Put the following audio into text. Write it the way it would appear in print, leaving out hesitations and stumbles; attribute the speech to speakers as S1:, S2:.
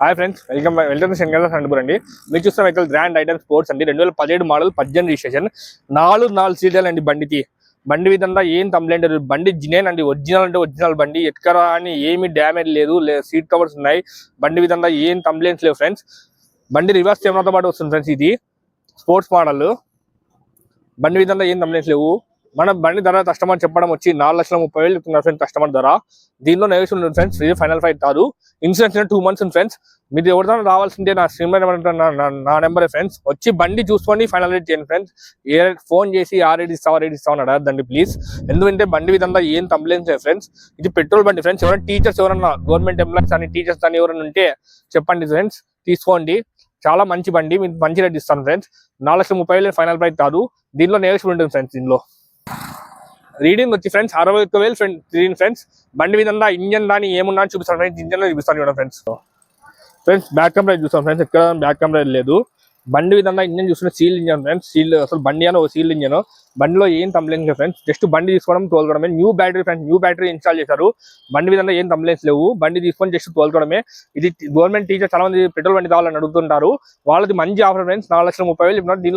S1: Hi friends, welcome Shankar Anantapuram అండి. మీరు చూస్తున్న వెహికల్ గ్రాండ్ ఐటమ్ స్పోర్ట్స్ అండి. 2017 మోడల్ 18 రిజిస్ట్రేషన్, 4 సీరియల్ అండి. బండి విధంగా ఏం కంప్లైంట్ లేదు. బండి జినేన్ అండి, ఒరిజినల్ అంటే ఒరిజినల్ బండి. ఎక్కడ అని ఏమి డ్యామేజ్ లేదు, సీట్ కవర్స్ ఉన్నాయి. బండి విధంగా ఏం కంప్లైంట్స్ లేవు ఫ్రెండ్స్. బండి రివర్స్ కెమెరాతో పాటు వస్తుంది ఫ్రెండ్స్. ఇది స్పోర్ట్స్ మోడల్. బండి విధంగా ఏం కంప్లైంట్స్ లేవు. మన బండి ధర కస్టమర్ చెప్పడం వచ్చి 4,30,000 చెప్తున్నారు ఫ్రెండ్స్ కస్టమర్ ధర. దీనిలో నెగోషియబుల్ ఉంటుంది ఫ్రెండ్స్. ఇది ఫైనల్ ఫైట్ కాదు. ఇన్సూరెన్స్ 2 months ఉంది ఫ్రెండ్స్. మీరు ఎవరితో రావాల్సిందే నా స్క్రీన్ నా నెంబరే ఫ్రెండ్స్. వచ్చి బండి చూసుకొని ఫైనల్ రేట్ చేయండి ఫ్రెండ్స్. ఫోన్ చేసి ఆ రేట్ ఇస్తావా అని అడగద్దండి ప్లీజ్. ఎందుకంటే బండి విధంగా ఏం కంప్లైంట్స్ లేదు ఫ్రెండ్స్. ఇది పెట్రోల్ బండి ఫ్రెండ్స్. ఎవరైనా టీచర్స్, ఎవరన్నా గవర్నమెంట్ ఎంప్లాయీస్ అని టీచర్స్ అని ఎవరైనా ఉంటే చెప్పండి ఫ్రెండ్స్, తీసుకోండి. చాలా మంచి బండి, మీకు మంచి రేట్ ఇస్తాను ఫ్రెండ్స్. 4,30,000 ఫైనల్ ప్రైస్ కాదు. దీనిలో నెగోషియబుల్ ఉంటుంది ఫ్రెండ్స్. దీనిలో రీడింగ్ వచ్చి ఫ్రెండ్స్ 61,000 రీడింగ్ ఫ్రెండ్స్. బండి విధంగా ఇంజన్ దాని ఏమున్నా చూపిస్తాను ఫ్రెండ్స్. ఇంజన్ చూపిస్తాను చూడండి ఫ్రెండ్స్. బ్యాక్ కెమెరా చూస్తాం ఫ్రెండ్స్. ఎక్కడ బ్యాక్ కెమెరా లేదు. బండి విధంగా ఇంజన్ చూస్తున్న సీల్ ఇంజన్ ఫ్రెండ్స్. సీల్ అసలు బండి అని ఒక సీల్ ఇంజన్. బండిలో ఏం కంప్లైంట్స్ లేవు ఫ్రెండ్స్. జస్ట్ బండి తీసుకోవడం తోలుకోవడమే. New battery friends. New battery install చేశారు. బండి విధంగా ఏం కంప్లైంట్స్ లేవు. బండి తీసుకొని జస్ట్ తోలుకోవడమే. ఇది గవర్నమెంట్ టీచర్ చాలా మంది పెట్రోల్ బండి కావాలని అడుగుతుంటారు. వాళ్ళది మంచి ఆఫర్ ఫ్రెండ్స్. 4,30,000 దీనిలో